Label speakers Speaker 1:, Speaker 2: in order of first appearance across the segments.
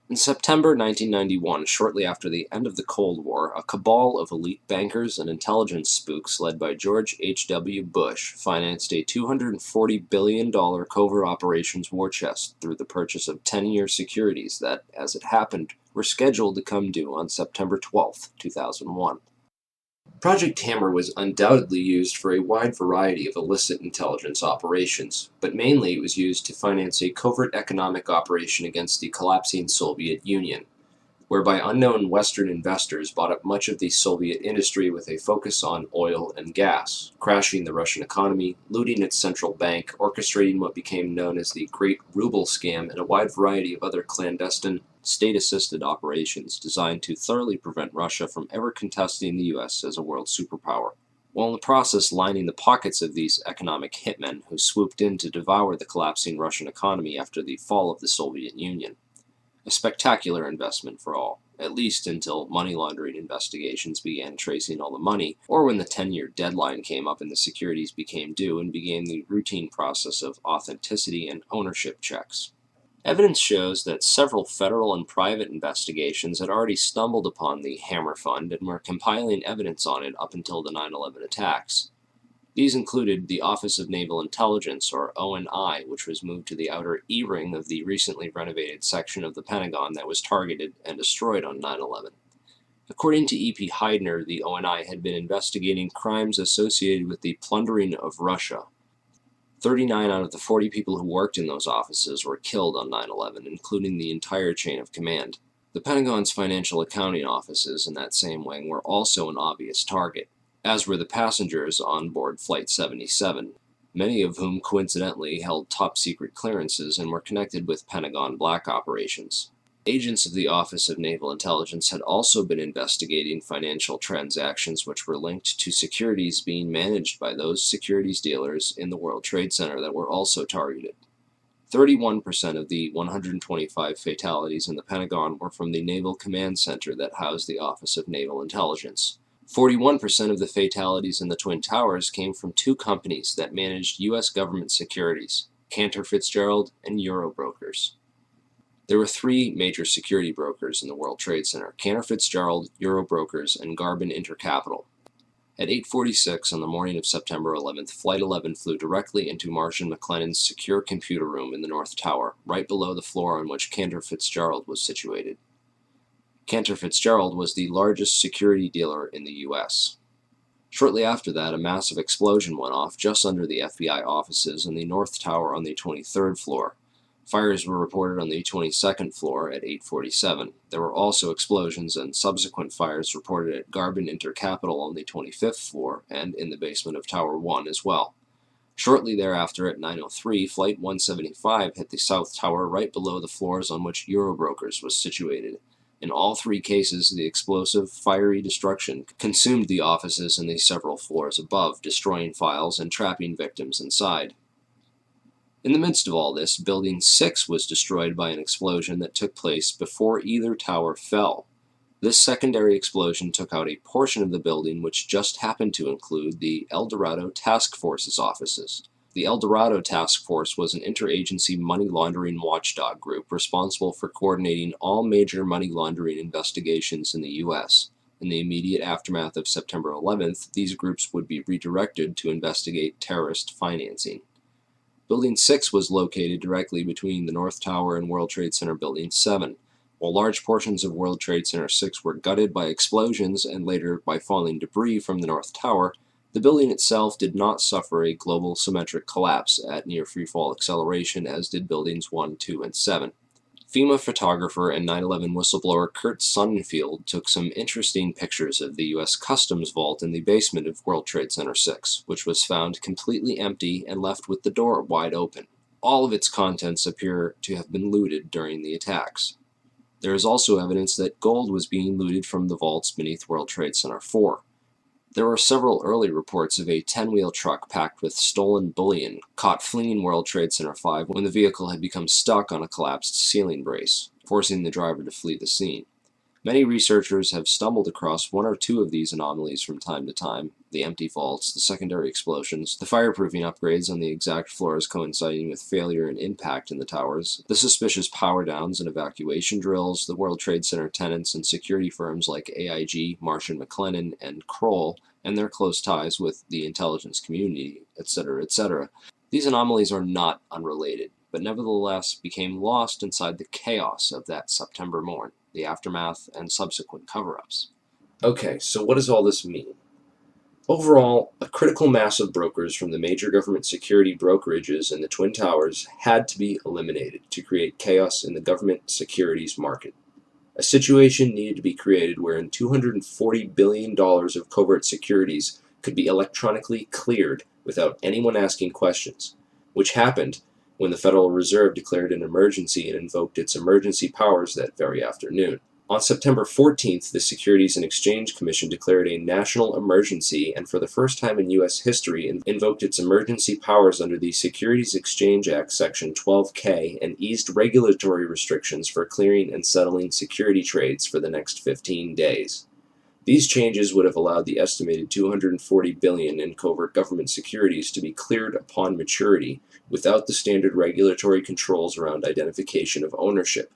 Speaker 1: In September 1991, shortly after the end of the Cold War, a cabal of elite bankers and intelligence spooks led by George H. W. Bush financed a $240 billion covert operations war chest through the purchase of 10-year securities that, as it happened, were scheduled to come due on September 12, 2001. Project Hammer was undoubtedly used for a wide variety of illicit intelligence operations, but mainly it was used to finance a covert economic operation against the collapsing Soviet Union, whereby unknown Western investors bought up much of the Soviet industry with a focus on oil and gas, crashing the Russian economy, looting its central bank, orchestrating what became known as the Great Ruble Scam, and a wide variety of other clandestine, state-assisted operations designed to thoroughly prevent Russia from ever contesting the U.S. as a world superpower, while in the process lining the pockets of these economic hitmen who swooped in to devour the collapsing Russian economy after the fall of the Soviet Union. A spectacular investment for all, at least until money laundering investigations began tracing all the money, or when the 10-year deadline came up and the securities became due and began the routine process of authenticity and ownership checks. Evidence shows that several federal and private investigations had already stumbled upon the Hammer Fund and were compiling evidence on it up until the 9/11 attacks. These included the Office of Naval Intelligence, or ONI, which was moved to the outer E-ring of the recently renovated section of the Pentagon that was targeted and destroyed on 9/11. According to E.P. Heidner, the ONI had been investigating crimes associated with the plundering of Russia. 39 out of the 40 people who worked in those offices were killed on 9/11, including the entire chain of command. The Pentagon's financial accounting offices in that same wing were also an obvious target, as were the passengers on board Flight 77, many of whom coincidentally held top-secret clearances and were connected with Pentagon black operations. Agents of the Office of Naval Intelligence had also been investigating financial transactions which were linked to securities being managed by those securities dealers in the World Trade Center that were also targeted. 31% of the 125 fatalities in the Pentagon were from the Naval Command Center that housed the Office of Naval Intelligence. 41% of the fatalities in the Twin Towers came from two companies that managed U.S. government securities, Cantor Fitzgerald and Eurobrokers. There were three major security brokers in the World Trade Center: Cantor Fitzgerald, Eurobrokers, and Garbin Intercapital. At 8:46 on the morning of September 11th, Flight 11 flew directly into Marshall McLennan's secure computer room in the North Tower, right below the floor on which Cantor Fitzgerald was situated. Cantor Fitzgerald was the largest security dealer in the U.S. Shortly after that, a massive explosion went off just under the FBI offices in the North Tower on the 23rd floor. Fires were reported on the 22nd floor at 8:47. There were also explosions and subsequent fires reported at Garbin Intercapital on the 25th floor and in the basement of Tower 1 as well. Shortly thereafter, at 9:03, Flight 175 hit the South Tower right below the floors on which Eurobrokers was situated. In all three cases, the explosive, fiery destruction consumed the offices and the several floors above, destroying files and trapping victims inside. In the midst of all this, Building 6 was destroyed by an explosion that took place before either tower fell. This secondary explosion took out a portion of the building which just happened to include the El Dorado Task Force's offices. The El Dorado Task Force was an interagency money laundering watchdog group responsible for coordinating all major money laundering investigations in the U.S. In the immediate aftermath of September 11th, these groups would be redirected to investigate terrorist financing. Building 6 was located directly between the North Tower and World Trade Center Building 7. While large portions of World Trade Center 6 were gutted by explosions and later by falling debris from the North Tower, the building itself did not suffer a global symmetric collapse at near freefall acceleration as did Buildings 1, 2, and 7. FEMA photographer and 9/11 whistleblower Kurt Sonnenfeld took some interesting pictures of the U.S. Customs vault in the basement of World Trade Center 6, which was found completely empty and left with the door wide open. All of its contents appear to have been looted during the attacks. There is also evidence that gold was being looted from the vaults beneath World Trade Center 4. There were several early reports of a 10-wheel truck packed with stolen bullion caught fleeing World Trade Center 5 when the vehicle had become stuck on a collapsed ceiling brace, forcing the driver to flee the scene. Many researchers have stumbled across one or two of these anomalies from time to time: the empty vaults, the secondary explosions, the fireproofing upgrades on the exact floors coinciding with failure and impact in the towers, the suspicious power downs and evacuation drills, the World Trade Center tenants and security firms like AIG, Marsh & McLennan, and Kroll, and their close ties with the intelligence community, etc., etc. These anomalies are not unrelated, but nevertheless became lost inside the chaos of that September morn, the aftermath, and subsequent cover-ups. Okay, so what does all this mean? Overall, a critical mass of brokers from the major government security brokerages in the Twin Towers had to be eliminated to create chaos in the government securities market. A situation needed to be created wherein $240 billion of covert securities could be electronically cleared without anyone asking questions, which happened when the Federal Reserve declared an emergency and invoked its emergency powers that very afternoon. On September 14th, the Securities and Exchange Commission declared a national emergency and for the first time in U.S. history invoked its emergency powers under the Securities Exchange Act Section 12K and eased regulatory restrictions for clearing and settling security trades for the next 15 days. These changes would have allowed the estimated $240 billion in covert government securities to be cleared upon maturity without the standard regulatory controls around identification of ownership.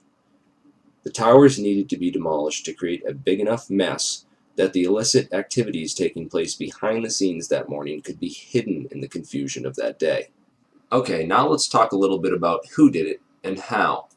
Speaker 1: The towers needed to be demolished to create a big enough mess that the illicit activities taking place behind the scenes that morning could be hidden in the confusion of that day. Okay, now let's talk a little bit about who did it and how.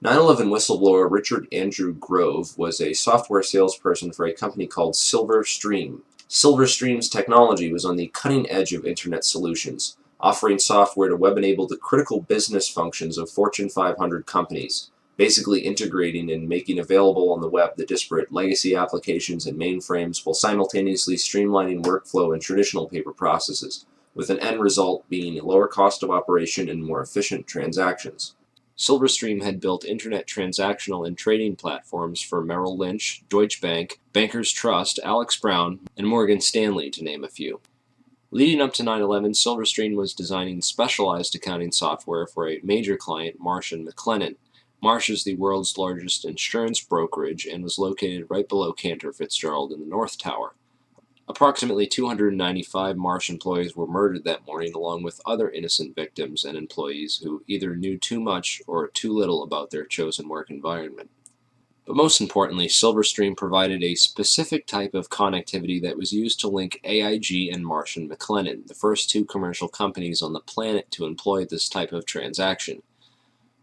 Speaker 1: 9/11 whistleblower Richard Andrew Grove was a software salesperson for a company called Silverstream. Silverstream's technology was on the cutting edge of Internet solutions, offering software to web-enable the critical business functions of Fortune 500 companies, basically integrating and making available on the web the disparate legacy applications and mainframes while simultaneously streamlining workflow and traditional paper processes, with an end result being a lower cost of operation and more efficient transactions. Silverstream had built internet transactional and trading platforms for Merrill Lynch, Deutsche Bank, Bankers Trust, Alex Brown, and Morgan Stanley, to name a few. Leading up to 9/11, Silverstream was designing specialized accounting software for a major client, Marsh & McLennan. Marsh is the world's largest insurance brokerage and was located right below Cantor Fitzgerald in the North Tower. Approximately 295 Marsh employees were murdered that morning, along with other innocent victims and employees who either knew too much or too little about their chosen work environment. But most importantly, Silverstream provided a specific type of connectivity that was used to link AIG and Marsh & McLennan, the first two commercial companies on the planet to employ this type of transaction.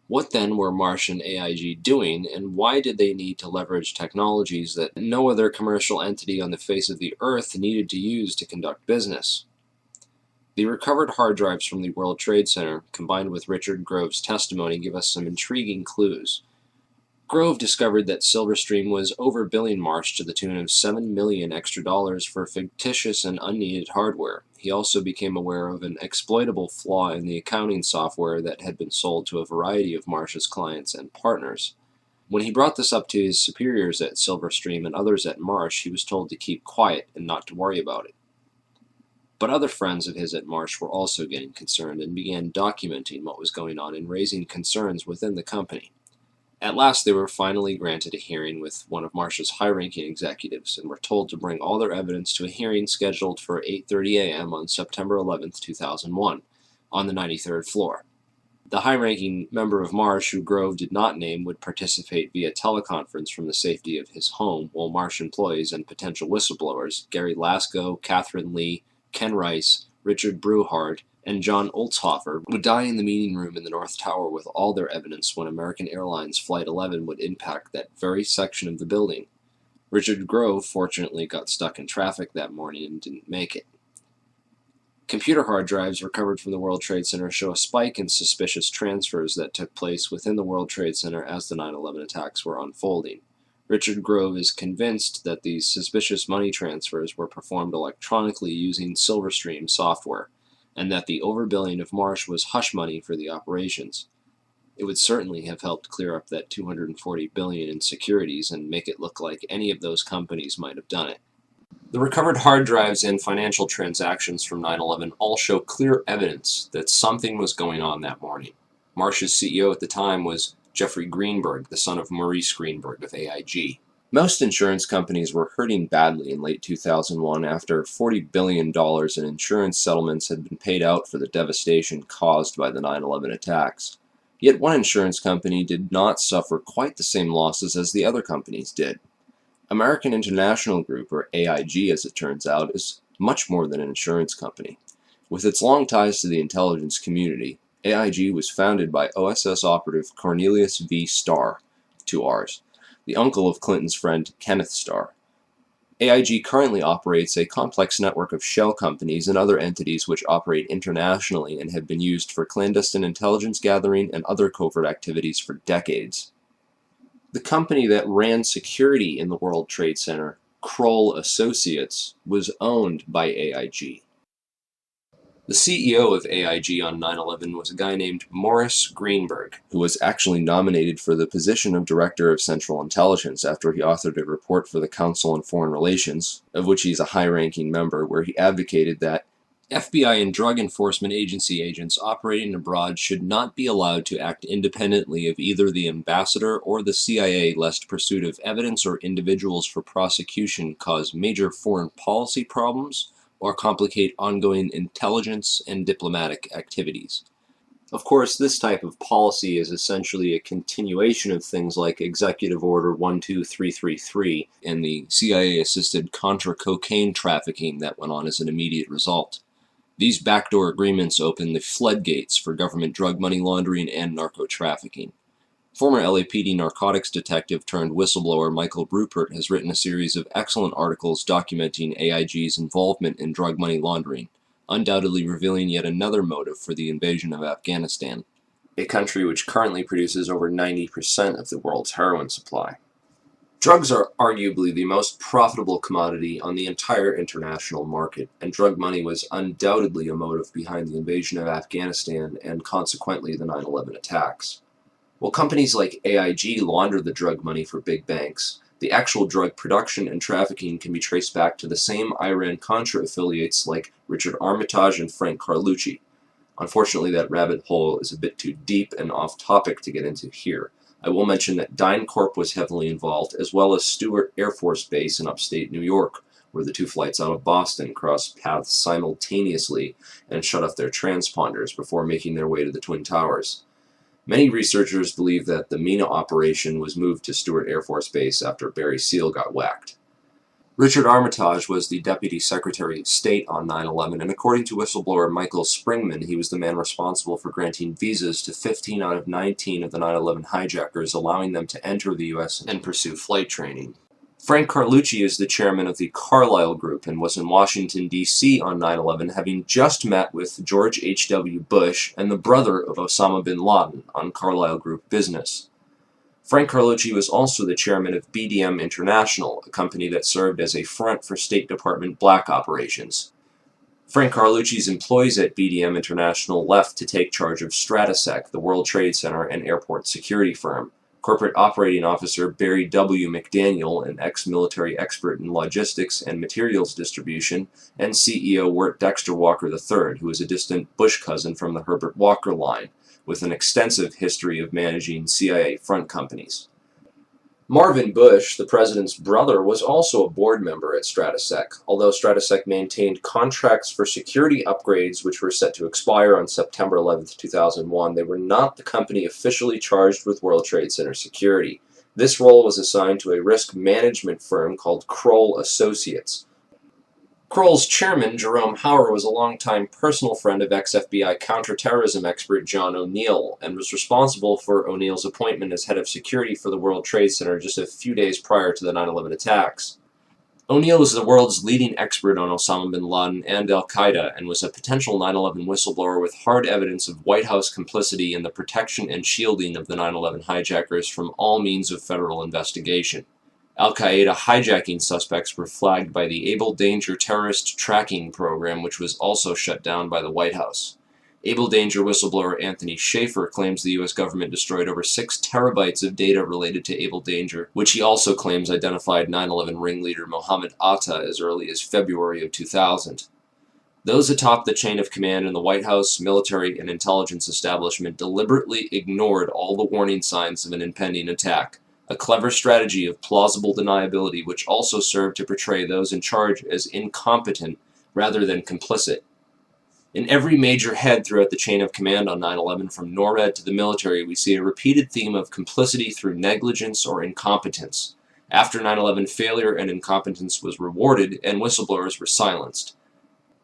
Speaker 1: What then were Marsh and AIG doing, and why did they need to leverage technologies that no other commercial entity on the face of the earth needed to use to conduct business? The recovered hard drives from the World Trade Center, combined with Richard Grove's testimony, give us some intriguing clues. Grove discovered that Silverstream was overbilling Marsh to the tune of $7 million extra for fictitious and unneeded hardware. He also became aware of an exploitable flaw in the accounting software that had been sold to a variety of Marsh's clients and partners. When he brought this up to his superiors at Silverstream and others at Marsh, he was told to keep quiet and not to worry about it. But other friends of his at Marsh were also getting concerned and began documenting what was going on and raising concerns within the company. At last, they were finally granted a hearing with one of Marsh's high-ranking executives and were told to bring all their evidence to a hearing scheduled for 8:30 a.m. on September 11, 2001, on the 93rd floor. The high-ranking member of Marsh, who Grove did not name, would participate via teleconference from the safety of his home, while Marsh employees and potential whistleblowers, Gary Lasko, Catherine Lee, Ken Rice, Richard Breuhardt, and John Oltzhofer, would die in the meeting room in the North Tower with all their evidence when American Airlines Flight 11 would impact that very section of the building. Richard Grove fortunately got stuck in traffic that morning and didn't make it. Computer hard drives recovered from the World Trade Center show a spike in suspicious transfers that took place within the World Trade Center as the 9/11 attacks were unfolding. Richard Grove is convinced that these suspicious money transfers were performed electronically using Silverstream software, and that the overbilling of Marsh was hush money for the operations. It would certainly have helped clear up that $240 billion in securities and make it look like any of those companies might have done it. The recovered hard drives and financial transactions from 9/11 all show clear evidence that something was going on that morning. Marsh's CEO at the time was Jeffrey Greenberg, the son of Maurice Greenberg of AIG. Most insurance companies were hurting badly in late 2001 after $40 billion in insurance settlements had been paid out for the devastation caused by the 9/11 attacks. Yet one insurance company did not suffer quite the same losses as the other companies did. American International Group, or AIG as it turns out, is much more than an insurance company. With its long ties to the intelligence community, AIG was founded by OSS operative Cornelius V. Starr, 2 Rs, the uncle of Clinton's friend Kenneth Starr. AIG currently operates a complex network of shell companies and other entities which operate internationally and have been used for clandestine intelligence gathering and other covert activities for decades. The company that ran security in the World Trade Center, Kroll Associates, was owned by AIG. The CEO of AIG on 9/11 was a guy named Morris Greenberg, who was actually nominated for the position of Director of Central Intelligence after he authored a report for the Council on Foreign Relations, of which he's a high-ranking member, where he advocated that FBI and Drug Enforcement Agency agents operating abroad should not be allowed to act independently of either the ambassador or the CIA, lest pursuit of evidence or individuals for prosecution cause major foreign policy problems or complicate ongoing intelligence and diplomatic activities. Of course, this type of policy is essentially a continuation of things like Executive Order 12333 and the CIA-assisted Contra cocaine trafficking that went on as an immediate result. These backdoor agreements open the floodgates for government drug money laundering and narco-trafficking. Former LAPD narcotics detective turned whistleblower Michael Ruppert has written a series of excellent articles documenting AIG's involvement in drug money laundering, undoubtedly revealing yet another motive for the invasion of Afghanistan, a country which currently produces over 90% of the world's heroin supply. Drugs are arguably the most profitable commodity on the entire international market, and drug money was undoubtedly a motive behind the invasion of Afghanistan and consequently the 9/11 attacks. While companies like AIG launder the drug money for big banks, the actual drug production and trafficking can be traced back to the same Iran-Contra affiliates like Richard Armitage and Frank Carlucci. Unfortunately, that rabbit hole is a bit too deep and off-topic to get into here. I will mention that DynCorp was heavily involved, as well as Stewart Air Force Base in upstate New York, where the two flights out of Boston crossed paths simultaneously and shut off their transponders before making their way to the Twin Towers. Many researchers believe that the MENA operation was moved to Stewart Air Force Base after Barry Seal got whacked. Richard Armitage was the Deputy Secretary of State on 9/11, and according to whistleblower Michael Springman, he was the man responsible for granting visas to 15 out of 19 of the 9/11 hijackers, allowing them to enter the U.S. and pursue flight training. Frank Carlucci is the chairman of the Carlyle Group and was in Washington, D.C. on 9/11, having just met with George H.W. Bush and the brother of Osama bin Laden on Carlyle Group business. Frank Carlucci was also the chairman of BDM International, a company that served as a front for State Department black operations. Frank Carlucci's employees at BDM International left to take charge of Stratesec, the World Trade Center and airport security firm. Corporate Operating Officer Barry W. McDaniel, an ex-military expert in logistics and materials distribution, and CEO Wirt Dexter Walker III, who is a distant Bush cousin from the Herbert Walker line, with an extensive history of managing CIA front companies. Marvin Bush, the president's brother, was also a board member at Stratesec, although Stratesec maintained contracts for security upgrades which were set to expire on September 11, 2001. They were not the company officially charged with World Trade Center security. This role was assigned to a risk management firm called Kroll Associates. Kroll's chairman, Jerome Hauer, was a longtime personal friend of ex-FBI counterterrorism expert John O'Neill and was responsible for O'Neill's appointment as head of security for the World Trade Center just a few days prior to the 9/11 attacks. O'Neill was the world's leading expert on Osama bin Laden and al-Qaeda and was a potential 9/11 whistleblower with hard evidence of White House complicity in the protection and shielding of the 9/11 hijackers from all means of federal investigation. Al-Qaeda hijacking suspects were flagged by the Able Danger terrorist tracking program, which was also shut down by the White House. Able Danger whistleblower Anthony Schaefer claims the U.S. government destroyed over 6 terabytes of data related to Able Danger, which he also claims identified 9/11 ringleader Mohammed Atta as early as February of 2000. Those atop the chain of command in the White House, military, and intelligence establishment deliberately ignored all the warning signs of an impending attack, a clever strategy of plausible deniability which also served to portray those in charge as incompetent rather than complicit. In every major head throughout the chain of command on 9/11, from NORAD to the military, we see a repeated theme of complicity through negligence or incompetence. After 9/11, failure and incompetence was rewarded, and whistleblowers were silenced.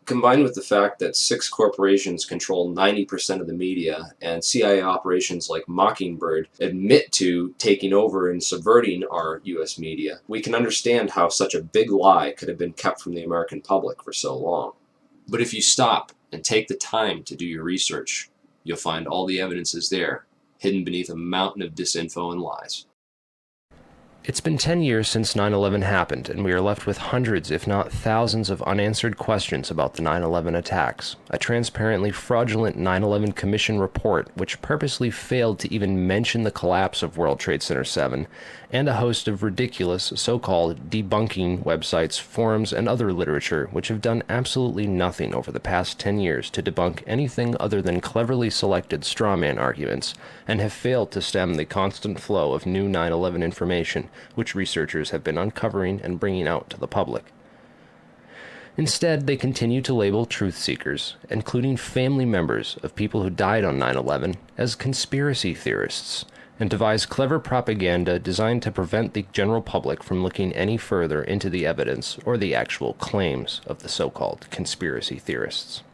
Speaker 1: Combined with the fact that 6 corporations control 90% of the media, and CIA operations like Mockingbird admit to taking over and subverting our US media, we can understand how such a big lie could have been kept from the American public for so long. But if you stop and take the time to do your research, you'll find all the evidence is there, hidden beneath a mountain of disinfo and lies.
Speaker 2: It's been 10 years since 9/11 happened, and we are left with hundreds, if not thousands, of unanswered questions about the 9/11 attacks. A transparently fraudulent 9/11 Commission report, which purposely failed to even mention the collapse of World Trade Center 7, and a host of ridiculous, so-called debunking websites, forums, and other literature, which have done absolutely nothing over the past 10 years to debunk anything other than cleverly selected strawman arguments, and have failed to stem the constant flow of new 9/11 information, which researchers have been uncovering and bringing out to the public. Instead, they continue to label truth seekers, including family members of people who died on 9/11, as conspiracy theorists, and devise clever propaganda designed to prevent the general public from looking any further into the evidence or the actual claims of the so-called conspiracy theorists.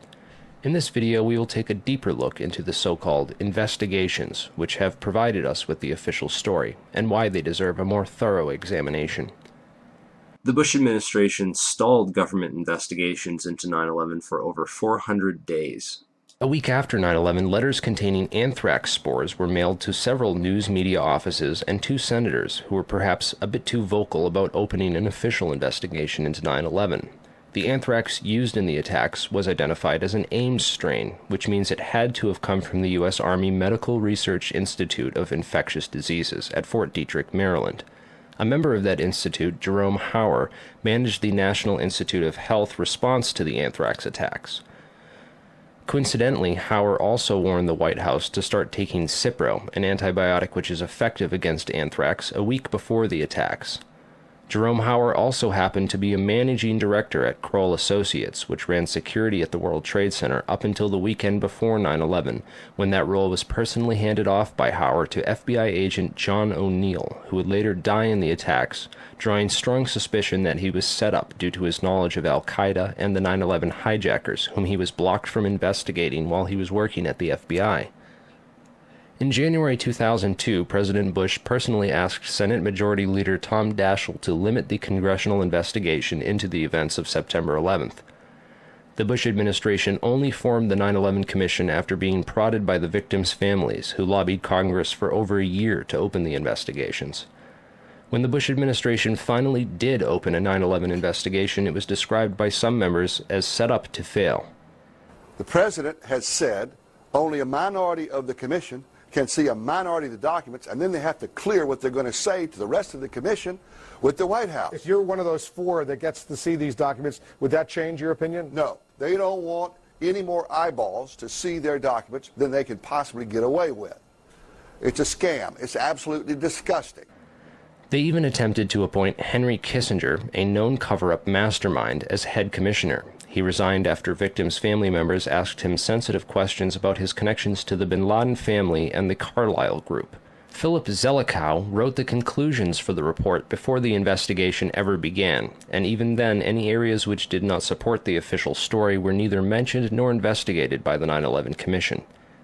Speaker 2: In this video, we will take a deeper look into the so-called investigations, which have provided us with the official story, and why they deserve a more thorough examination.
Speaker 1: The Bush administration stalled government investigations into 9/11 for over 400 days.
Speaker 2: A week after 9/11, letters containing anthrax spores were mailed to several news media offices and 2 senators who were perhaps a bit too vocal about opening an official investigation into 9/11. The anthrax used in the attacks was identified as an Ames strain, which means it had to have come from the U.S. Army Medical Research Institute of Infectious Diseases at Fort Detrick, Maryland. A member of that institute, Jerome Hauer, managed the National Institute of Health response to the anthrax attacks. Coincidentally, Hauer also warned the White House to start taking Cipro, an antibiotic which is effective against anthrax, a week before the attacks. Jerome Hauer also happened to be a managing director at Kroll Associates, which ran security at the World Trade Center up until the weekend before 9/11, when that role was personally handed off by Hauer to FBI agent John O'Neill, who would later die in the attacks, drawing strong suspicion that he was set up due to his knowledge of Al-Qaeda and the 9/11 hijackers, whom he was blocked from investigating while he was working at the FBI. In January 2002, President Bush personally asked Senate Majority Leader Tom Daschle to limit the congressional investigation into the events of September 11th. The Bush administration only formed the 9/11 Commission after being prodded by the victims' families, who lobbied Congress for over a year to open the investigations. When the Bush administration finally did open a 9/11 investigation, it was described by some members as set up to fail.
Speaker 3: The President has said only a minority of the Commission can see a minority of the documents, and then they have to clear what they're going to say to the rest of the Commission with the White House.
Speaker 4: If you're one of those 4 that gets to see these documents, would that change your opinion?
Speaker 3: No. They don't want any more eyeballs to see their documents than they can possibly get away with. It's a scam. It's absolutely disgusting.
Speaker 2: They even attempted to appoint Henry Kissinger, a known cover-up mastermind, as head commissioner. He resigned after victims' family members asked him sensitive questions about his connections to the bin Laden family and the Carlyle Group. Philip Zelikow wrote the conclusions for the report before the investigation ever began, and even then any areas which did not support the official story were neither mentioned nor investigated by the 9/11 Commission.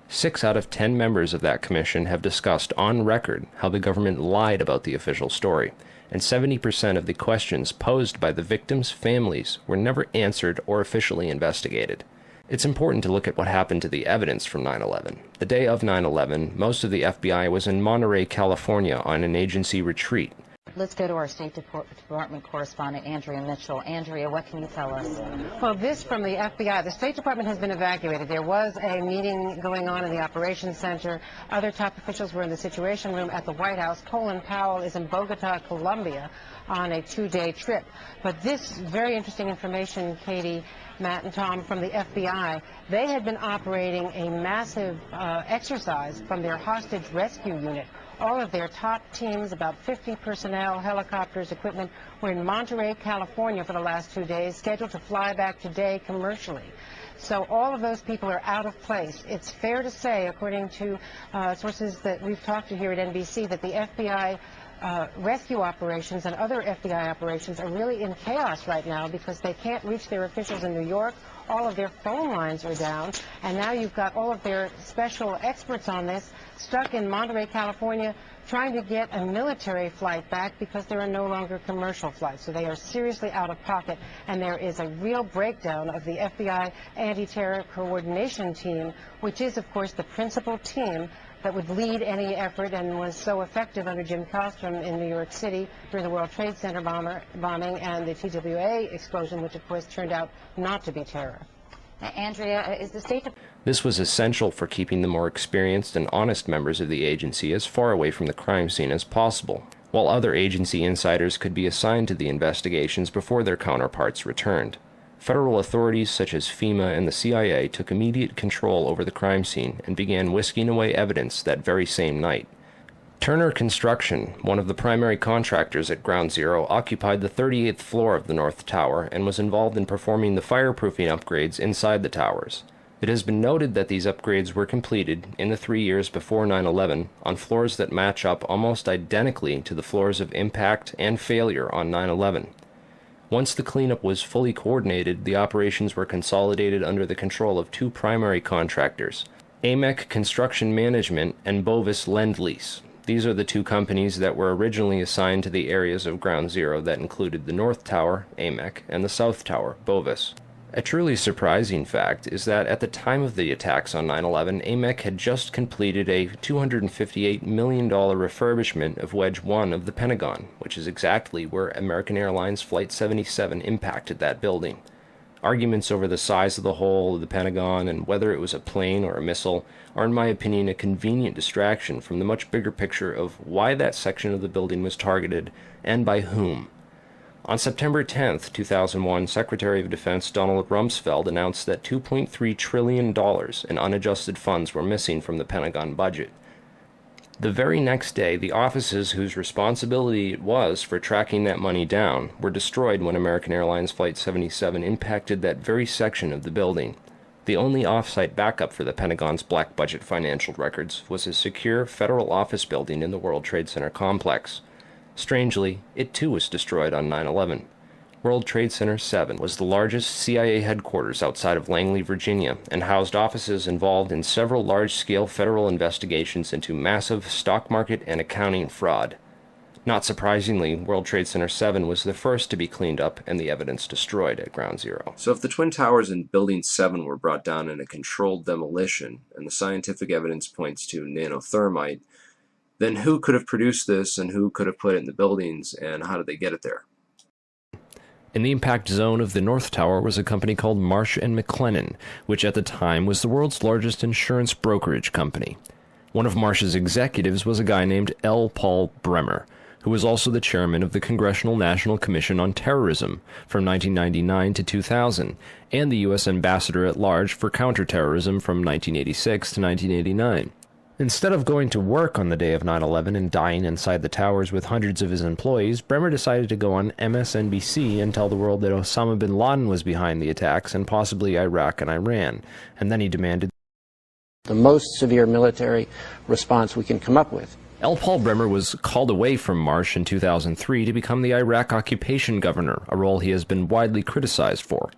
Speaker 2: 6 out of 10 members of that commission have discussed on record how the government lied about the official story, and 70% of the questions posed by the victims' families were never answered or officially investigated. It's important to look at what happened to the evidence from 9/11. The day of 9/11, most of the FBI was in Monterey, California on an agency retreat.
Speaker 5: Let's go to our State Department correspondent, Andrea Mitchell. Andrea, what can you tell us?
Speaker 6: Well, this from the FBI. The State Department has been evacuated. There was a meeting going on in the Operations Center. Other top officials were in the Situation Room at the White House. Colin Powell is in Bogota, Colombia, on a 2-day trip. But this very interesting information, Katie, Matt, and Tom, from the FBI, they had been operating a massive exercise from their hostage rescue unit All of their top teams, about 50 personnel, helicopters, equipment, were in Monterey, California for the last 2 days, scheduled to fly back today commercially. So all of those people are out of place. It's fair to say, according to sources that we've talked to here at NBC, that the FBI rescue operations and other FBI operations are really in chaos right now because they can't reach their officials in New York. All of their phone lines are down, and now you've got all of their special experts on this stuck in Monterey, California, trying to get a military flight back because there are no longer commercial flights. So they are seriously out of pocket, and there is a real breakdown of the FBI anti-terror coordination team, which is, of course, the principal team that would lead any effort and was so effective under Jim Kallstrom in New York City during the World Trade Center bombing and the TWA explosion, which, of course, turned out not to be terror.
Speaker 5: Andrea, is the State Department...
Speaker 2: This was essential for keeping the more experienced and honest members of the agency as far away from the crime scene as possible, while other agency insiders could be assigned to the investigations before their counterparts returned. Federal authorities such as FEMA and the CIA took immediate control over the crime scene and began whisking away evidence that very same night. Turner Construction, one of the primary contractors at Ground Zero, occupied the 38th floor of the North Tower and was involved in performing the fireproofing upgrades inside the towers. It has been noted that these upgrades were completed in the 3 years before 9/11 on floors that match up almost identically to the floors of impact and failure on 9/11. Once the cleanup was fully coordinated, the operations were consolidated under the control of two primary contractors, AMEC Construction Management and Bovis Lend-Lease. These are the two companies that were originally assigned to the areas of Ground Zero that included the North Tower, AMEC, and the South Tower, Bovis. A truly surprising fact is that at the time of the attacks on 9/11, AMEC had just completed a $258 million refurbishment of Wedge 1 of the Pentagon, which is exactly where American Airlines Flight 77 impacted that building. Arguments over the size of the hole of the Pentagon and whether it was a plane or a missile are, in my opinion, a convenient distraction from the much bigger picture of why that section of the building was targeted and by whom. On September 10, 2001, Secretary of Defense Donald Rumsfeld announced that $2.3 trillion in unadjusted funds were missing from the Pentagon budget. The very next day, the offices whose responsibility it was for tracking that money down were destroyed when American Airlines Flight 77 impacted that very section of the building. The only off-site backup for the Pentagon's black budget financial records was a secure federal office building in the World Trade Center complex. Strangely, it too was destroyed on 9/11. World Trade Center 7 was the largest CIA headquarters outside of Langley, Virginia, and housed offices involved in several large-scale federal investigations into massive stock market and accounting fraud. Not surprisingly, World Trade Center 7 was the first to be cleaned up and the evidence destroyed at Ground Zero.
Speaker 1: So if the Twin Towers and Building 7 were brought down in a controlled demolition, and the scientific evidence points to nanothermite, then who could have produced this and who could have put it in the buildings and how did they get it there?
Speaker 2: In the impact zone of the North Tower was a company called Marsh & McLennan, which at the time was the world's largest insurance brokerage company. One of Marsh's executives was a guy named L. Paul Bremer, who was also the chairman of the Congressional National Commission on Terrorism from 1999 to 2000, and the U.S. ambassador at large for counterterrorism from 1986 to 1989. Instead of going to work on the day of 9/11 and dying inside the towers with hundreds of his employees, Bremer decided to go on MSNBC and tell the world that Osama bin Laden was behind the attacks and possibly Iraq and Iran. And then he demanded
Speaker 7: the most severe military response we can come up with.
Speaker 2: L. Paul Bremer was called away from Marsh in 2003 to become the Iraq occupation governor, a role he has been widely criticized for.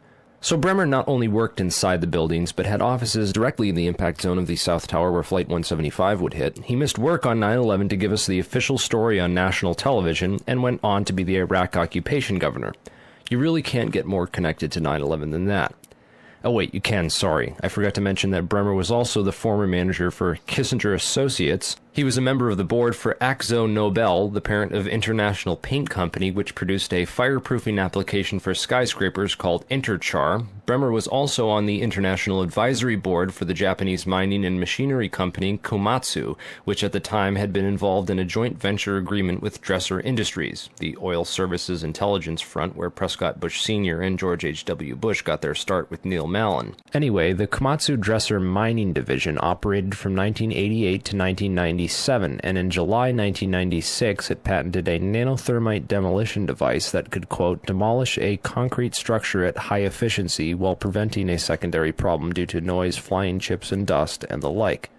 Speaker 2: So Bremer not only worked inside the buildings, but had offices directly in the impact zone of the South Tower where Flight 175 would hit. He missed work on 9/11 to give us the official story on national television, and went on to be the Iraq occupation governor. You really can't get more connected to 9/11 than that. Oh wait, you can, sorry. I forgot to mention that Bremer was also the former manager for Kissinger Associates. He was a member of the board for Akzo Nobel, the parent of International Paint Company, which produced a fireproofing application for skyscrapers called Interchar. Bremer was also on the International Advisory Board for the Japanese mining and machinery company Komatsu, which at the time had been involved in a joint venture agreement with Dresser Industries, the oil services intelligence front where Prescott Bush Sr. and George H.W. Bush got their start with Neil Mallon. Anyway, the Komatsu Dresser mining division operated from 1988 to 1998 1997, and in July 1996 it patented a nanothermite demolition device that could, quote, demolish a concrete structure at high efficiency while preventing a secondary problem due to noise, flying chips and dust, and the like.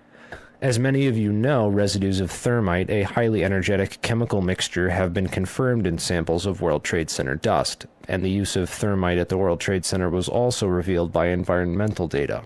Speaker 2: As many of you know, residues of thermite, a highly energetic chemical mixture, have been confirmed in samples of World Trade Center dust, and the use of thermite at the World Trade Center was also revealed by environmental data.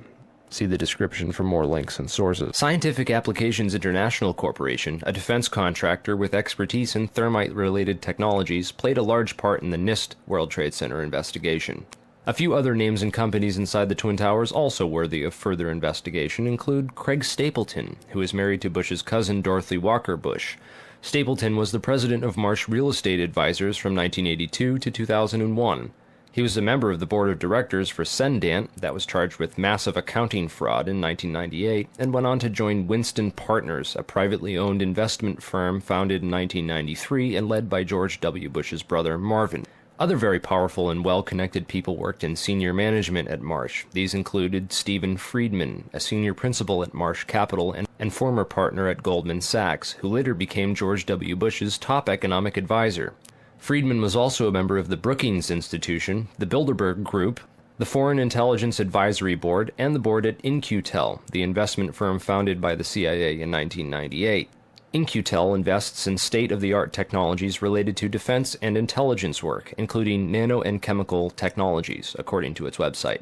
Speaker 2: See the description for more links and sources. Scientific Applications International Corporation, a defense contractor with expertise in thermite-related technologies, played a large part in the NIST World Trade Center investigation. A few other names and companies inside the Twin Towers also worthy of further investigation include Craig Stapleton, who is married to Bush's cousin Dorothy Walker Bush. Stapleton was the president of Marsh Real Estate Advisors from 1982 to 2001. He was a member of the board of directors for Cendant, that was charged with massive accounting fraud in 1998, and went on to join Winston Partners, a privately owned investment firm founded in 1993 and led by George W. Bush's brother Marvin. Other very powerful and well-connected people worked in senior management at Marsh. These included Stephen Friedman, a senior principal at Marsh Capital and former partner at Goldman Sachs, who later became George W. Bush's top economic advisor. Friedman was also a member of the Brookings Institution, the Bilderberg Group, the Foreign Intelligence Advisory Board, and the board at In-Q-Tel, the investment firm founded by the CIA in 1998. In-Q-Tel invests in state-of-the-art technologies related to defense and intelligence work, including nano and chemical technologies, according to its website.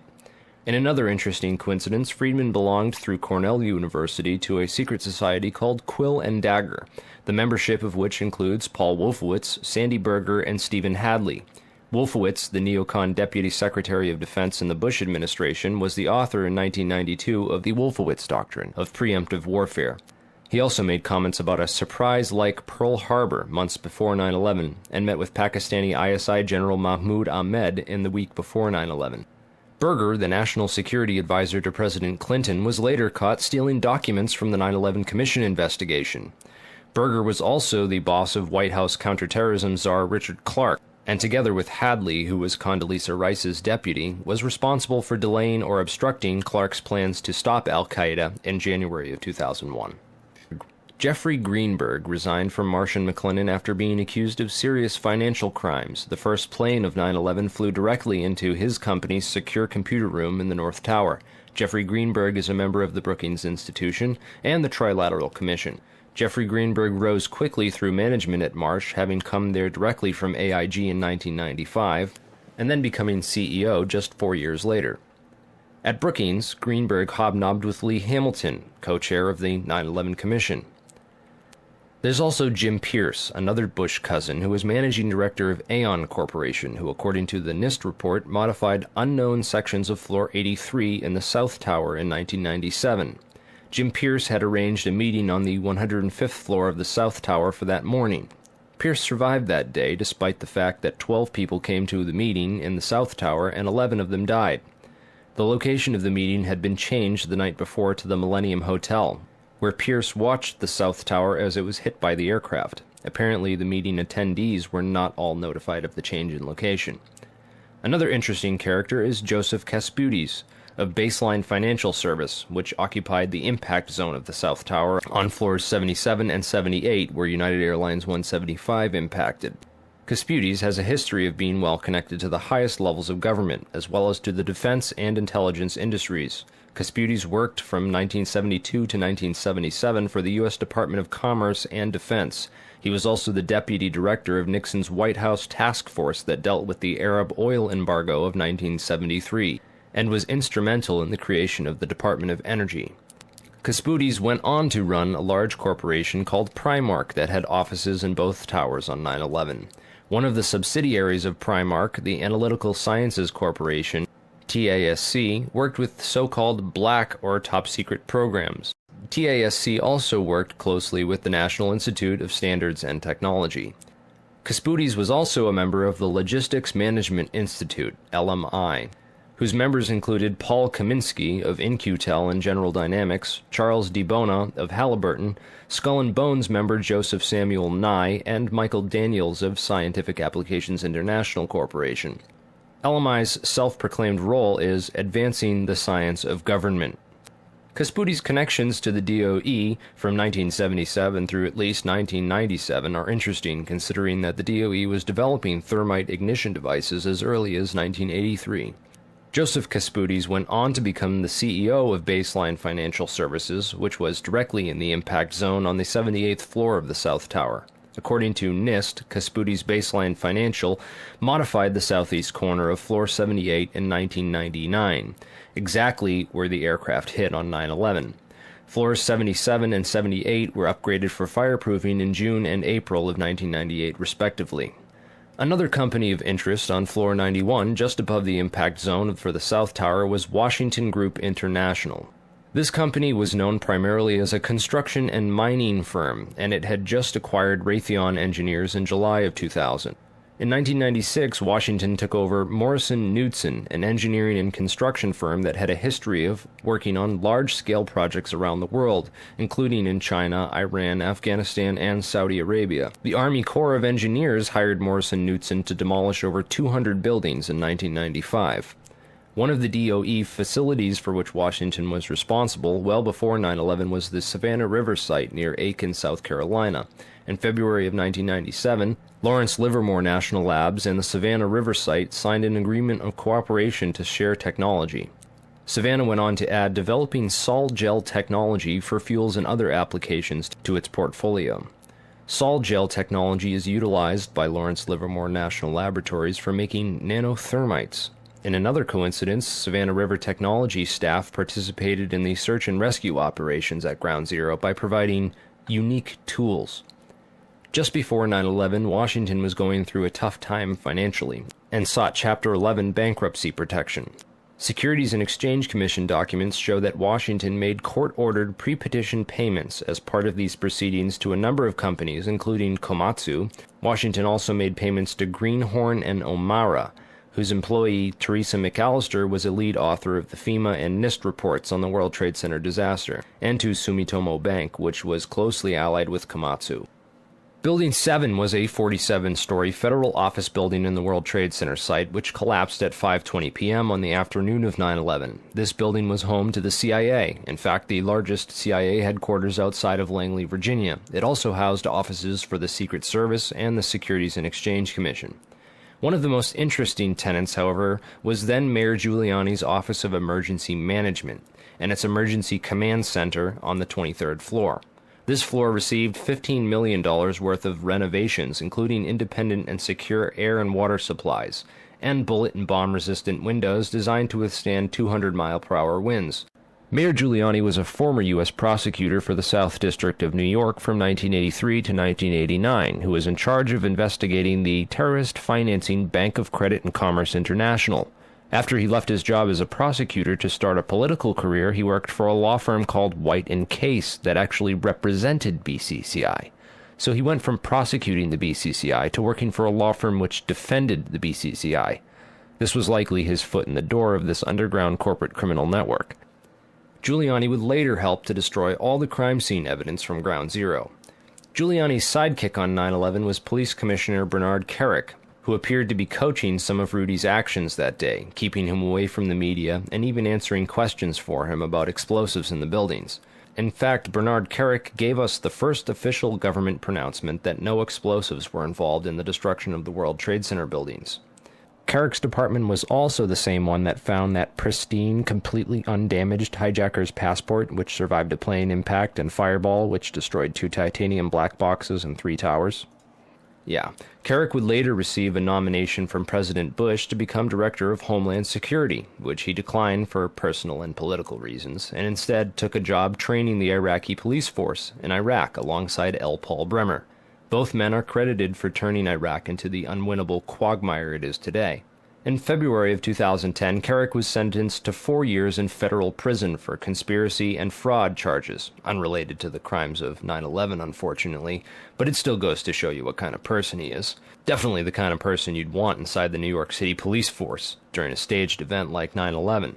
Speaker 2: In another interesting coincidence, Friedman belonged through Cornell University to a secret society called Quill and Dagger, the membership of which includes Paul Wolfowitz, Sandy Berger, and Stephen Hadley. Wolfowitz, the neocon Deputy Secretary of Defense in the Bush administration, was the author in 1992 of the Wolfowitz Doctrine of preemptive warfare. He also made comments about a surprise-like Pearl Harbor months before 9/11 and met with Pakistani ISI General Mahmoud Ahmed in the week before 9/11. Berger, the national security advisor to President Clinton, was later caught stealing documents from the 9/11 Commission investigation. Berger was also the boss of White House counterterrorism czar Richard Clarke, and together with Hadley, who was Condoleezza Rice's deputy, was responsible for delaying or obstructing Clarke's plans to stop al-Qaeda in January of 2001. Jeffrey Greenberg resigned from Marsh & McLennan after being accused of serious financial crimes. The first plane of 9/11 flew directly into his company's secure computer room in the North Tower. Jeffrey Greenberg is a member of the Brookings Institution and the Trilateral Commission. Jeffrey Greenberg rose quickly through management at Marsh, having come there directly from AIG in 1995, and then becoming CEO just 4 years later. At Brookings, Greenberg hobnobbed with Lee Hamilton, co-chair of the 9/11 Commission. There's also Jim Pierce, another Bush cousin, who was managing director of Aon Corporation, who, according to the NIST report, modified unknown sections of Floor 83 in the South Tower in 1997. Jim Pierce had arranged a meeting on the 105th floor of the South Tower for that morning. Pierce survived that day, despite the fact that 12 people came to the meeting in the South Tower and 11 of them died. The location of the meeting had been changed the night before to the Millennium Hotel, where Pierce watched the South Tower as it was hit by the aircraft. Apparently, the meeting attendees were not all notified of the change in location. Another interesting character is Joseph Kasputis, of Baseline Financial Service, which occupied the impact zone of the South Tower on floors 77 and 78, where United Airlines 175 impacted. Kasputis has a history of being well connected to the highest levels of government, as well as to the defense and intelligence industries. Kasputis worked from 1972 to 1977 for the U.S. Department of Commerce and Defense. He was also the deputy director of Nixon's White House task force that dealt with the Arab oil embargo of 1973, and was instrumental in the creation of the Department of Energy. Kasputis went on to run a large corporation called Primark that had offices in both towers on 9/11. One of the subsidiaries of Primark, the Analytical Sciences Corporation, TASC, worked with so-called black or top-secret programs. TASC also worked closely with the National Institute of Standards and Technology. Kasputis was also a member of the Logistics Management Institute, LMI, whose members included Paul Kaminsky of In-Q-Tel and General Dynamics, Charles DiBona of Halliburton, Skull and Bones member Joseph Samuel Nye, and Michael Daniels of Scientific Applications International Corporation. LMI's self-proclaimed role is advancing the science of government. Casputi's connections to the DOE from 1977 through at least 1997 are interesting, considering that the DOE was developing thermite ignition devices as early as 1983. Joseph Casputes went on to become the CEO of Baseline Financial Services, which was directly in the impact zone on the 78th floor of the South Tower. According to NIST, Casputes Baseline Financial modified the southeast corner of Floor 78 in 1999, exactly where the aircraft hit on 9/11. Floors 77 and 78 were upgraded for fireproofing in June and April of 1998, respectively. Another company of interest on Floor 91, just above the impact zone for the South Tower, was Washington Group International. This company was known primarily as a construction and mining firm, and it had just acquired Raytheon Engineers in July of 2000. In 1996, Washington took over Morrison Knudsen, an engineering and construction firm that had a history of working on large-scale projects around the world, including in China, Iran, Afghanistan, and Saudi Arabia. The Army Corps of Engineers hired Morrison Knudsen to demolish over 200 buildings in 1995. One of the DOE facilities for which Washington was responsible well before 9/11 was the Savannah River site near Aiken, South Carolina. In February of 1997, Lawrence Livermore National Labs and the Savannah River site signed an agreement of cooperation to share technology. Savannah went on to add developing sol gel technology for fuels and other applications to its portfolio. Sol gel technology is utilized by Lawrence Livermore National Laboratories for making nanothermites. In another coincidence, Savannah River Technology staff participated in the search and rescue operations at Ground Zero by providing unique tools. Just before 9/11, Washington was going through a tough time financially and sought Chapter 11 bankruptcy protection. Securities and Exchange Commission documents show that Washington made court-ordered pre-petition payments as part of these proceedings to a number of companies, including Komatsu. Washington also made payments to Greenhorn and Omara, whose employee, Teresa McAllister, was a lead author of the FEMA and NIST reports on the World Trade Center disaster, and to Sumitomo Bank, which was closely allied with Komatsu. Building 7 was a 47-story federal office building in the World Trade Center site, which collapsed at 5:20 p.m. on the afternoon of 9/11. This building was home to the CIA, in fact the largest CIA headquarters outside of Langley, Virginia. It also housed offices for the Secret Service and the Securities and Exchange Commission. One of the most interesting tenants, however, was then Mayor Giuliani's Office of Emergency Management and its Emergency Command Center on the 23rd floor. This floor received $15 million worth of renovations, including independent and secure air and water supplies, and bullet and bomb-resistant windows designed to withstand 200-mile-per-hour winds. Mayor Giuliani was a former U.S. prosecutor for the South District of New York from 1983 to 1989, who was in charge of investigating the terrorist financing Bank of Credit and Commerce International. After he left his job as a prosecutor to start a political career, he worked for a law firm called White & Case that actually represented BCCI. So he went from prosecuting the BCCI to working for a law firm which defended the BCCI. This was likely his foot in the door of this underground corporate criminal network. Giuliani would later help to destroy all the crime scene evidence from Ground Zero. Giuliani's sidekick on 9/11 was Police Commissioner Bernard Kerik, who appeared to be coaching some of Rudy's actions that day, keeping him away from the media and even answering questions for him about explosives in the buildings. In fact, Bernard Kerik gave us the first official government pronouncement that no explosives were involved in the destruction of the World Trade Center buildings. Kerik's department was also the same one that found that pristine, completely undamaged hijacker's passport, which survived a plane impact, and Fireball, which destroyed 2 titanium black boxes and 3 towers. Yeah, Kerik would later receive a nomination from President Bush to become Director of Homeland Security, which he declined for personal and political reasons, and instead took a job training the Iraqi police force in Iraq alongside L. Paul Bremer. Both men are credited for turning Iraq into the unwinnable quagmire it is today. In February of 2010, Kerik was sentenced to 4 years in federal prison for conspiracy and fraud charges, unrelated to the crimes of 9/11, unfortunately, but it still goes to show you what kind of person he is. Definitely the kind of person you'd want inside the New York City police force during a staged event like 9/11.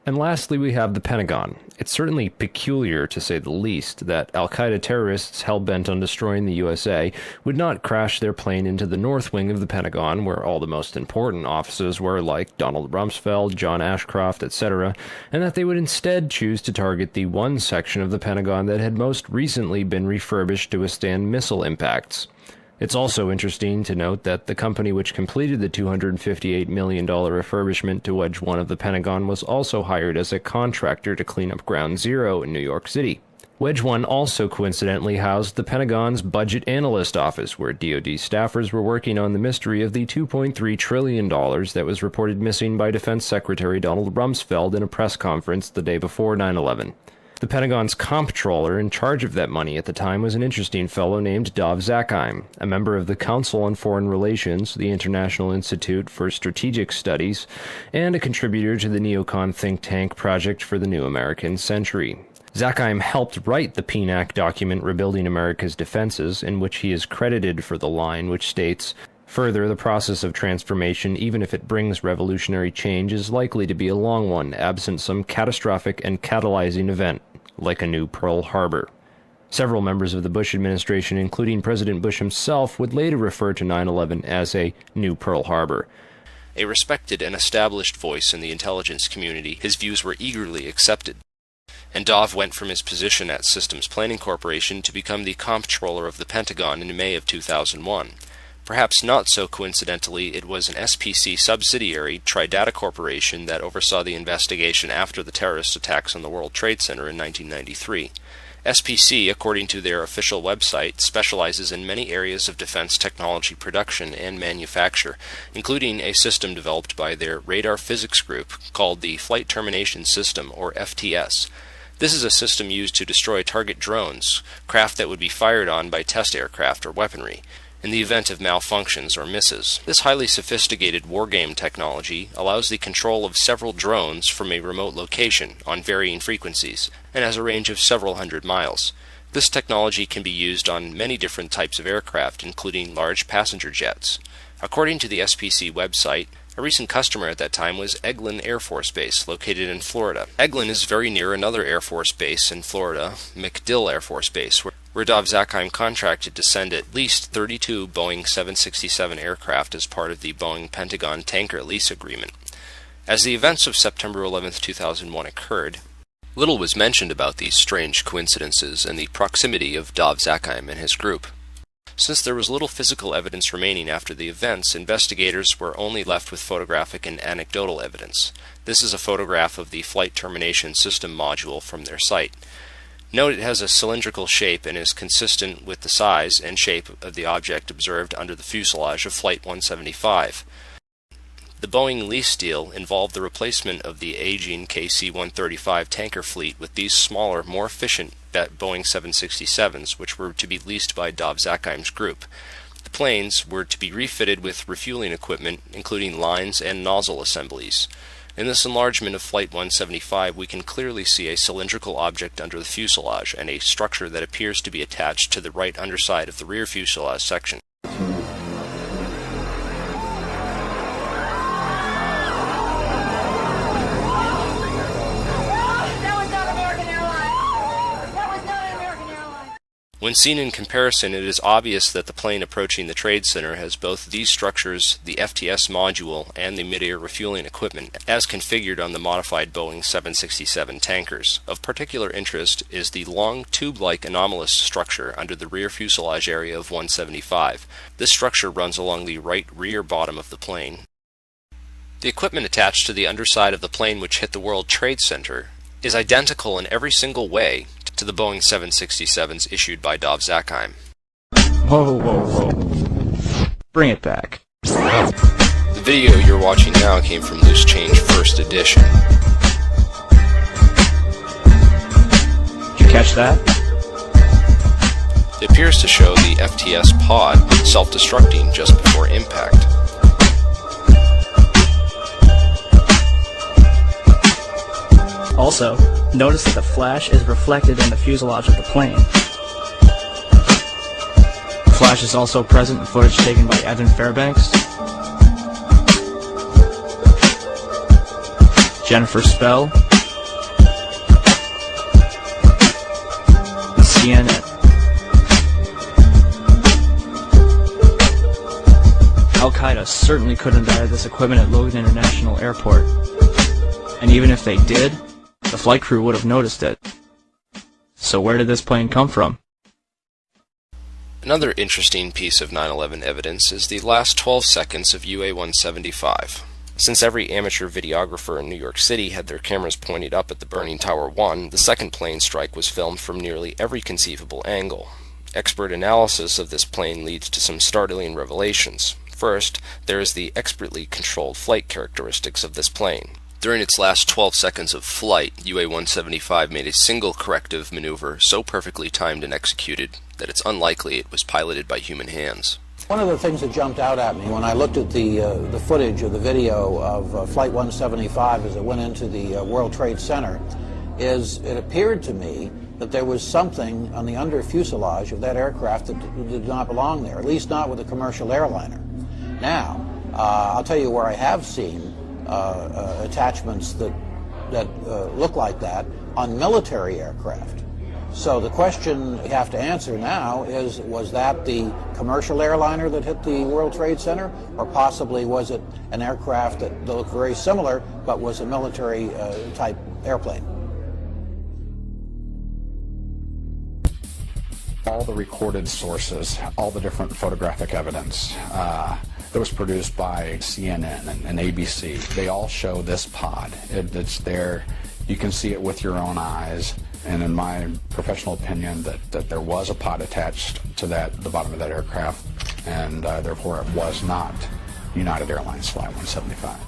Speaker 2: And lastly, we have the Pentagon. It's certainly peculiar, to say the least, that al-Qaeda terrorists hell-bent on destroying the USA would not crash their plane into the north wing of the Pentagon, where all the most important offices were, like Donald Rumsfeld, John Ashcroft, etc., and that they would instead choose to target the one section of the Pentagon that had most recently been refurbished to withstand missile impacts. It's also interesting to note that the company which completed the $258 million refurbishment to Wedge 1 of the Pentagon was also hired as a contractor to clean up Ground Zero in New York City. Wedge 1 also coincidentally housed the Pentagon's Budget Analyst Office, where DoD staffers were working on the mystery of the $2.3 trillion that was reported missing by Defense Secretary Donald Rumsfeld in a press conference the day before 9/11. The Pentagon's comptroller in charge of that money at the time was an interesting fellow named Dov Zakheim, a member of the Council on Foreign Relations, the International Institute for Strategic Studies, and a contributor to the neocon think tank Project for the New American Century. Zakheim helped write the PNAC document Rebuilding America's Defenses, in which he is credited for the line which states, "Further, the process of transformation, even if it brings revolutionary change, is likely to be a long one, absent some catastrophic and catalyzing event, like a new Pearl Harbor." Several members of the Bush administration, including President Bush himself, would later refer to 9/11 as a new Pearl Harbor. A respected and established voice in the intelligence community, his views were eagerly accepted. And Dov went from his position at Systems Planning Corporation to become the comptroller of the Pentagon in May of 2001. Perhaps not so coincidentally, it was an SPC subsidiary, Tridata Corporation, that oversaw the investigation after the terrorist attacks on the World Trade Center in 1993. SPC, according to their official website, specializes in many areas of defense technology production and manufacture, including a system developed by their radar physics group called the Flight Termination System, or FTS. This is a system used to destroy target drones, craft that would be fired on by test aircraft or weaponry, in the event of malfunctions or misses. This highly sophisticated wargame technology allows the control of several drones from a remote location on varying frequencies and has a range of several hundred miles. This technology can be used on many different types of aircraft, including large passenger jets. According to the SPC website, a recent customer at that time was Eglin Air Force Base, located in Florida. Eglin is very near another Air Force base in Florida, MacDill Air Force Base, where Dov Zakheim contracted to send at least 32 Boeing 767 aircraft as part of the Boeing Pentagon Tanker Lease Agreement. As the events of September 11, 2001 occurred, little was mentioned about these strange coincidences and the proximity of Dov Zakheim and his group. Since there was little physical evidence remaining after the events, investigators were only left with photographic and anecdotal evidence. This is a photograph of the Flight Termination System module from their site. Note it has a cylindrical shape and is consistent with the size and shape of the object observed under the fuselage of Flight 175. The Boeing lease deal involved the replacement of the aging KC-135 tanker fleet with these smaller, more efficient Boeing 767s, which were to be leased by Dov Zakheim's group. The planes were to be refitted with refueling equipment, including lines and nozzle assemblies. In this enlargement of Flight 175, we can clearly see a cylindrical object under the fuselage and a structure that appears to be attached to the right underside of the rear fuselage section. When seen in comparison, it is obvious that the plane approaching the Trade Center has both these structures, the FTS module, and the mid-air refueling equipment, as configured on the modified Boeing 767 tankers. Of particular interest is the long tube-like anomalous structure under the rear fuselage area of 175. This structure runs along the right rear bottom of the plane. The equipment attached to the underside of the plane which hit the World Trade Center is identical in every single way to the Boeing 767s issued by Dov Zakheim.
Speaker 8: Whoa, whoa, whoa. Bring it back.
Speaker 2: The video you're watching now came from Loose Change First Edition.
Speaker 8: Did you catch that?
Speaker 2: It appears to show the FTS pod self-destructing just before impact.
Speaker 9: Also, notice that the flash is reflected in the fuselage of the plane. The flash is also present in footage taken by Evan Fairbanks, Jennifer Spell, CNN. Al-Qaeda certainly couldn't have added this equipment at Logan International Airport. And even if they did, the flight crew would have noticed it. So where did this plane come from?
Speaker 2: Another interesting piece of 9/11 evidence is the last 12 seconds of UA-175. Since every amateur videographer in New York City had their cameras pointed up at the burning Tower 1, the second plane strike was filmed from nearly every conceivable angle. Expert analysis of this plane leads to some startling revelations. First, there is the expertly controlled flight characteristics of this plane. During its last 12 seconds of flight, UA-175 made a single corrective maneuver so perfectly timed and executed that it's unlikely it was piloted by human hands.
Speaker 7: One of the things that jumped out at me when I looked at the footage of the video of Flight 175 as it went into the World Trade Center is it appeared to me that there was something on the under fuselage of that aircraft that did not belong there, at least not with a commercial airliner. Now, I'll tell you where I have seen attachments that look like that on military aircraft. So the question you have to answer now is, was that the commercial airliner that hit the World Trade Center, or possibly was it an aircraft that looked very similar but was a military type airplane?
Speaker 8: All the recorded sources, all the different photographic evidence that was produced by CNN and ABC, they all show this pod. It's there. You can see it with your own eyes. And in my professional opinion, that there was a pod attached to the bottom of that aircraft, and therefore it was not United Airlines Flight 175.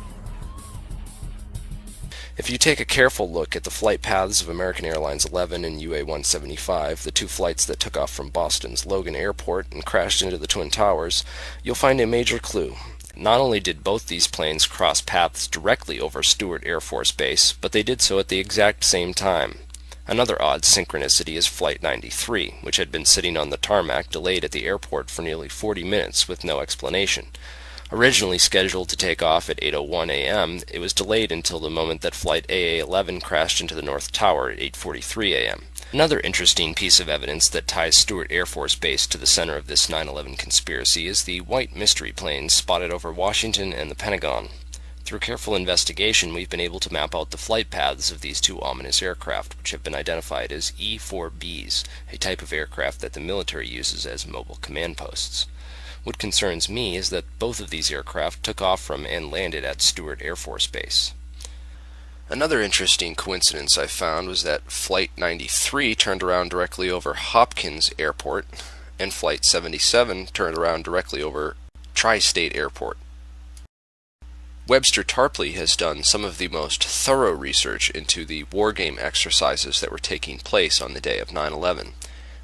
Speaker 2: If you take a careful look at the flight paths of American Airlines 11 and UA-175, the two flights that took off from Boston's Logan Airport and crashed into the Twin Towers, you'll find a major clue. Not only did both these planes cross paths directly over Stewart Air Force Base, but they did so at the exact same time. Another odd synchronicity is Flight 93, which had been sitting on the tarmac delayed at the airport for nearly 40 minutes with no explanation. Originally scheduled to take off at 8:01 a.m., it was delayed until the moment that Flight AA-11 crashed into the North Tower at 8:43 a.m. Another interesting piece of evidence that ties Stewart Air Force Base to the center of this 9/11 conspiracy is the white mystery planes spotted over Washington and the Pentagon. Through careful investigation, we've been able to map out the flight paths of these two ominous aircraft, which have been identified as E-4Bs, a type of aircraft that the military uses as mobile command posts. What concerns me is that both of these aircraft took off from and landed at Stewart Air Force Base. Another interesting coincidence I found was that Flight 93 turned around directly over Hopkins Airport, and Flight 77 turned around directly over Tri-State Airport. Webster Tarpley has done some of the most thorough research into the wargame exercises that were taking place on the day of 9/11.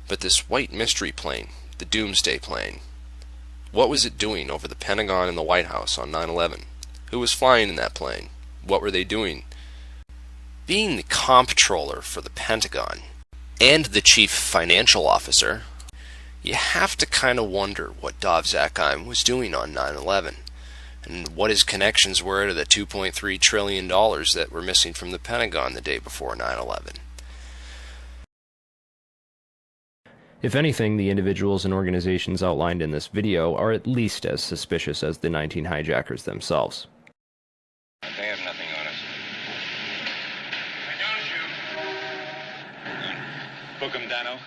Speaker 2: But this white mystery plane, the Doomsday plane, what was it doing over the Pentagon and the White House on 9/11? Who was flying in that plane? What were they doing? Being the comptroller for the Pentagon and the chief financial officer, you have to kind of wonder what Dov Zakheim was doing on 9/11. And what his connections were to the $2.3 trillion that were missing from the Pentagon the day before 9/11. If anything, the individuals and organizations outlined in this video are at least as suspicious as the 19 hijackers themselves.
Speaker 10: They have nothing on us. I don't shoot. Book 'em, Dano.